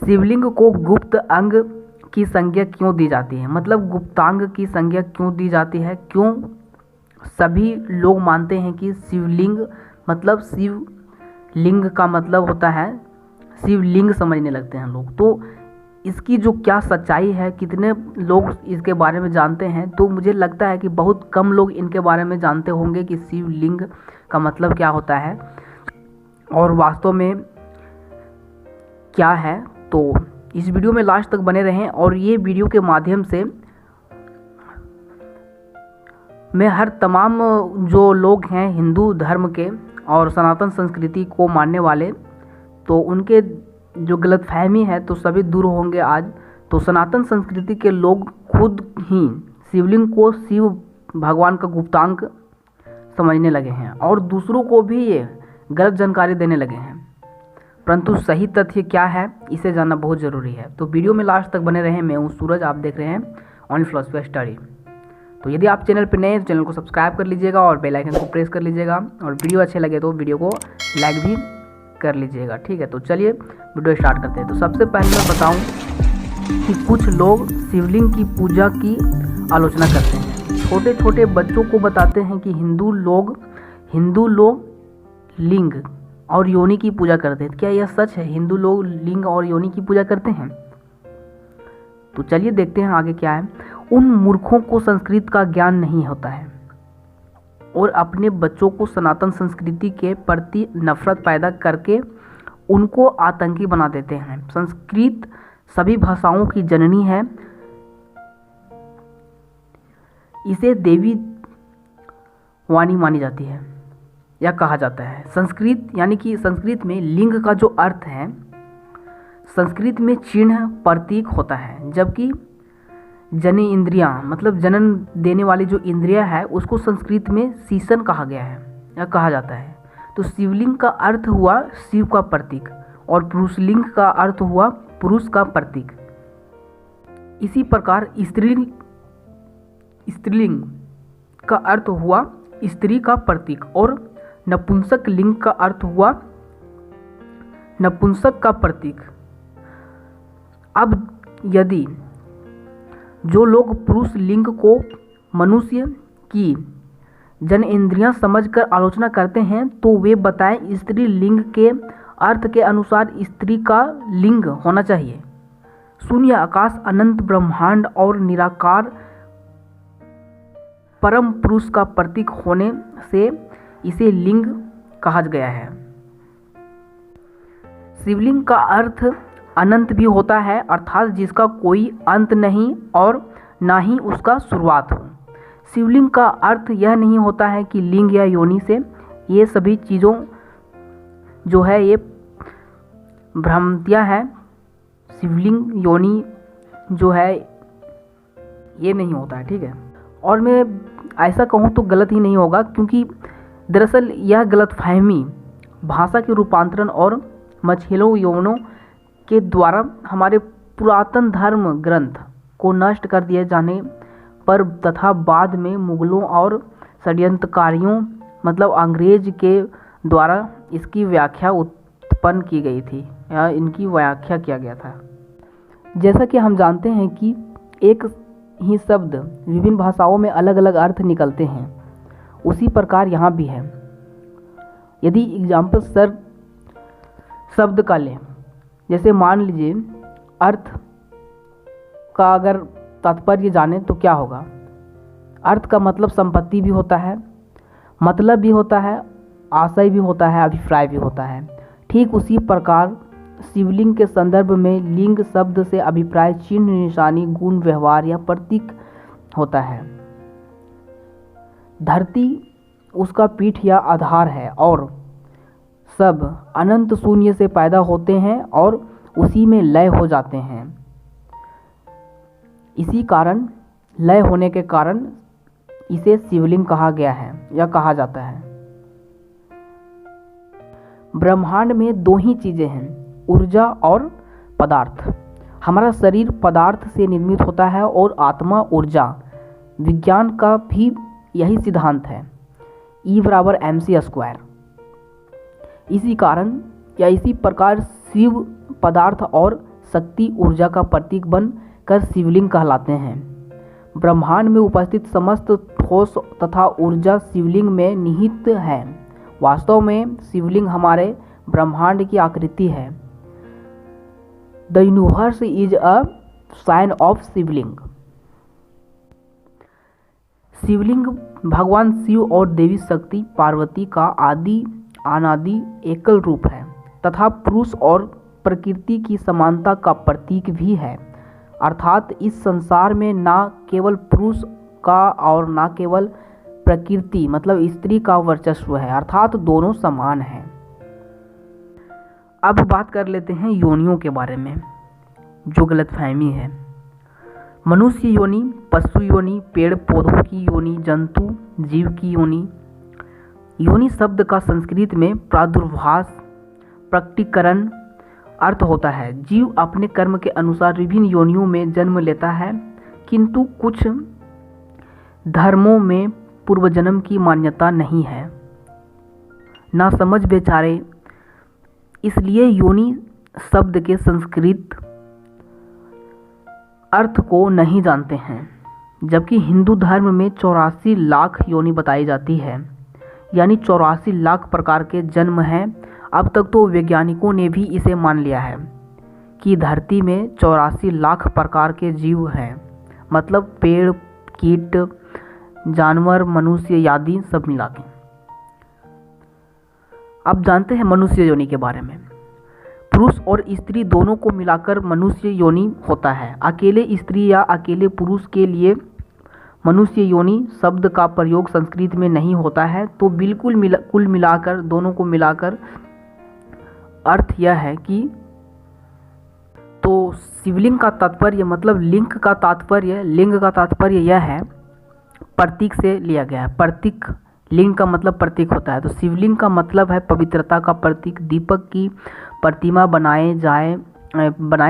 शिवलिंग को गुप्त अंग की संज्ञा क्यों दी जाती है? मतलब गुप्तांग की संज्ञा क्यों दी जाती है? क्यों सभी लोग मानते हैं कि शिवलिंग मतलब शिवलिंग का मतलब होता है शिवलिंग समझने लगते हैं लोग। तो इसकी जो क्या सच्चाई है, कितने लोग इसके बारे में जानते हैं? तो मुझे लगता है कि बहुत कम लोग इनके बारे में जानते होंगे कि शिवलिंग का मतलब क्या होता है और वास्तव में क्या है। तो इस वीडियो में लास्ट तक बने रहें और ये वीडियो के माध्यम से मैं हर तमाम जो लोग हैं हिंदू धर्म के और सनातन संस्कृति को मानने वाले, तो उनके जो गलतफहमी है तो सभी दूर होंगे आज। तो सनातन संस्कृति के लोग खुद ही शिवलिंग को शिव भगवान का गुप्तांग समझने लगे हैं और दूसरों को भी ये गलत जानकारी देने लगे हैं, परंतु सही तथ्य क्या है इसे जानना बहुत ज़रूरी है। तो वीडियो में लास्ट तक बने रहें। मैं हूँ सूरज, आप देख रहे हैं ओनली फिलॉसफी स्टडी। तो यदि आप चैनल पर नए हैं तो चैनल को सब्सक्राइब कर लीजिएगा और बेल आइकन को प्रेस कर लीजिएगा और वीडियो अच्छे लगे तो वीडियो को लाइक भी कर लीजिएगा, ठीक है। तो चलिए वीडियो स्टार्ट करते हैं। तो सबसे पहले मैं बताऊं कि कुछ लोग शिवलिंग की पूजा की आलोचना करते हैं। छोटे छोटे बच्चों को बताते हैं कि हिंदू लोग लिंग और योनि की पूजा करते हैं। क्या यह सच है? हिंदू लोग लिंग और योनि की पूजा करते हैं? तो चलिए देखते हैं आगे क्या है। उन मूर्खों को संस्कृत का ज्ञान नहीं होता है और अपने बच्चों को सनातन संस्कृति के प्रति नफरत पैदा करके उनको आतंकी बना देते हैं। संस्कृत सभी भाषाओं की जननी है, इसे देवी वाणी मानी जाती है या कहा जाता है। संस्कृत यानी कि संस्कृत में लिंग का जो अर्थ है, संस्कृत में चिन्ह प्रतीक होता है, जबकि जने इंद्रियां मतलब जनन देने वाली जो इंद्रिया है उसको संस्कृत में सीसन कहा गया है या कहा जाता है। तो शिवलिंग का अर्थ हुआ शिव का प्रतीक और पुरुषलिंग का अर्थ हुआ पुरुष का प्रतीक। इसी प्रकार स्त्रीलिंग का अर्थ हुआ स्त्री का प्रतीक और नपुंसक लिंग का अर्थ हुआ नपुंसक का प्रतीक। अब यदि जो लोग पुरुष लिंग को मनुष्य की जन इंद्रियां समझकर आलोचना करते हैं तो वे बताएं स्त्री लिंग के अर्थ के अनुसार स्त्री का लिंग होना चाहिए। शून्य आकाश अनंत ब्रह्मांड और निराकार परम पुरुष का प्रतीक होने से इसे लिंग कहा गया है। शिवलिंग का अर्थ अनंत भी होता है, अर्थात जिसका कोई अंत नहीं और ना ही उसका शुरुआत हो। शिवलिंग का अर्थ यह नहीं होता है कि लिंग या योनि से ये सभी चीज़ों जो है ये भ्रांतियाँ हैं। शिवलिंग योनि जो है ये नहीं होता है, ठीक है। और मैं ऐसा कहूँ तो गलत ही नहीं होगा, क्योंकि दरअसल यह गलतफहमी भाषा के रूपांतरण और मछलियों यौवनों के द्वारा हमारे पुरातन धर्म ग्रंथ को नष्ट कर दिए जाने पर तथा बाद में मुगलों और षड्यंत्रकारियों मतलब अंग्रेज के द्वारा इसकी व्याख्या उत्पन्न की गई थी या इनकी व्याख्या किया गया था। जैसा कि हम जानते हैं कि एक ही शब्द विभिन्न भाषाओं में अलग अलग अर्थ निकलते हैं, उसी प्रकार यहाँ भी है। यदि एग्जाम्पल सर शब्द का लें, जैसे मान लीजिए अर्थ का अगर तात्पर्य जाने तो क्या होगा? अर्थ का मतलब संपत्ति भी होता है, मतलब भी होता है, आशय भी होता है, अभिप्राय भी होता है। ठीक उसी प्रकार शिवलिंग के संदर्भ में लिंग शब्द से अभिप्राय चिन्ह, निशानी, गुण, व्यवहार या प्रतीक होता है। धरती उसका पीठ या आधार है और सब अनंत शून्य से पैदा होते हैं और उसी में लय हो जाते हैं। इसी कारण लय होने के कारण इसे शिवलिंग कहा गया है या कहा जाता है। ब्रह्मांड में दो ही चीज़ें हैं, ऊर्जा और पदार्थ। हमारा शरीर पदार्थ से निर्मित होता है और आत्मा ऊर्जा। विज्ञान का भी यही सिद्धांत है, E बराबर mc²। इसी कारण या इसी प्रकार शिव पदार्थ और शक्ति ऊर्जा का प्रतीक बन कर शिवलिंग कहलाते हैं। ब्रह्मांड में उपस्थित समस्त ठोस तथा ऊर्जा शिवलिंग में निहित है। वास्तव में शिवलिंग हमारे ब्रह्मांड की आकृति है। The universe is a sign of Shivling. Shivling भगवान शिव और देवी शक्ति पार्वती का आदि अनादि एकल रूप है तथा पुरुष और प्रकृति की समानता का प्रतीक भी है। अर्थात इस संसार में ना केवल पुरुष का और ना केवल प्रकृति मतलब स्त्री का वर्चस्व है, अर्थात दोनों समान हैं। अब बात कर लेते हैं योनियों के बारे में, जो गलतफहमी है। मनुष्य योनि, पशु योनि, पेड़ पौधों की योनि, जंतु जीव की योनि। योनि शब्द का संस्कृत में प्रादुर्भास, प्रकटीकरण अर्थ होता है। जीव अपने कर्म के अनुसार विभिन्न योनियों में जन्म लेता है, किंतु कुछ धर्मों में पूर्वजन्म की मान्यता नहीं है। ना समझ बेचारे इसलिए योनि शब्द के संस्कृत अर्थ को नहीं जानते हैं। जबकि हिंदू धर्म में 84 लाख योनि बताई जाती है, यानी 84 लाख प्रकार के जन्म हैं। अब तक तो वैज्ञानिकों ने भी इसे मान लिया है कि धरती में 84 लाख प्रकार के जीव हैं, मतलब पेड़, कीट, जानवर, मनुष्य आदि सब मिला के। अब जानते हैं मनुष्य योनि के बारे में। पुरुष और स्त्री दोनों को मिलाकर मनुष्य योनि होता है। अकेले स्त्री या अकेले पुरुष के लिए मनुष्य योनि शब्द का प्रयोग संस्कृत में नहीं होता है। तो बिल्कुल कुल मिलाकर दोनों को मिलाकर अर्थ यह है कि तो शिवलिंग का तात्पर्य मतलब लिंग का तात्पर्य यह है, प्रतीक से लिया गया है। प्रतीक, लिंग का मतलब प्रतीक होता है, तो शिवलिंग का मतलब है पवित्रता का प्रतीक। दीपक की प्रतिमा बनाए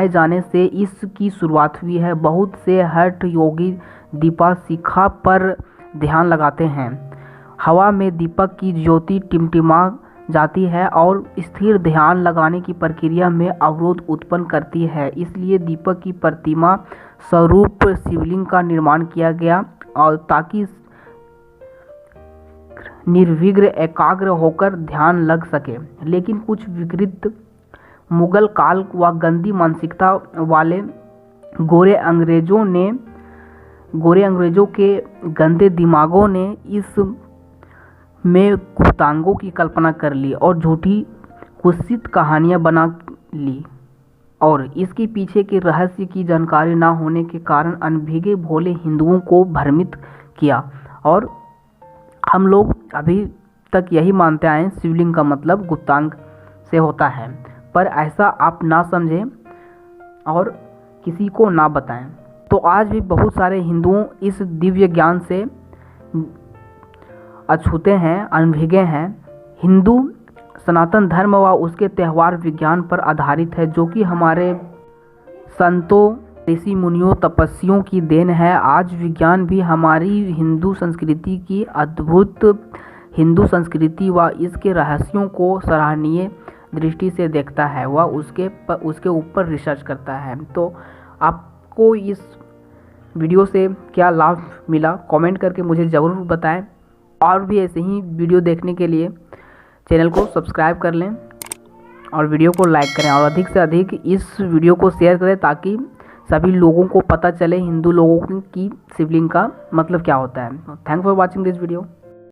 जाने से इसकी शुरुआत हुई है। बहुत से हठ योगी दीपा शिखा पर ध्यान लगाते हैं। हवा में दीपक की ज्योति टिमटिमा जाती है और स्थिर ध्यान लगाने की प्रक्रिया में अवरोध उत्पन्न करती है। इसलिए दीपक की प्रतिमा स्वरूप शिवलिंग का निर्माण किया गया और ताकि निर्विघ्न एकाग्र होकर ध्यान लग सके। लेकिन कुछ विकृत मुगल काल व गंदी मानसिकता वाले गोरे अंग्रेजों के गंदे दिमागों ने इस में कुतांगों की कल्पना कर ली और झूठी कुत्सित कहानियां बना ली, और इसके पीछे के रहस्य की जानकारी न होने के कारण अनभिगे भोले हिंदुओं को भ्रमित किया। और हम लोग अभी तक यही मानते आए शिवलिंग का मतलब गुप्तांग से होता है, पर ऐसा आप ना समझें और किसी को ना बताएं। तो आज भी बहुत सारे हिंदुओं इस दिव्य ज्ञान से अछूते हैं, अनभिगे हैं। हिंदू सनातन धर्म व उसके त्यौहार विज्ञान पर आधारित है, जो कि हमारे संतों, ऋषि मुनियों, तपस्वियों की देन है। आज विज्ञान भी हमारी हिंदू संस्कृति की अद्भुत हिंदू संस्कृति व इसके रहस्यों को सराहनीय दृष्टि से देखता है व उसके ऊपर रिसर्च करता है। तो आपको इस वीडियो से क्या लाभ मिला कमेंट करके मुझे ज़रूर बताएं, और भी ऐसे ही वीडियो देखने के लिए चैनल को सब्सक्राइब कर लें और वीडियो को लाइक करें और अधिक से अधिक इस वीडियो को शेयर करें ताकि सभी लोगों को पता चले हिंदू लोगों की शिवलिंग का मतलब क्या होता है। Thanks for watching this video.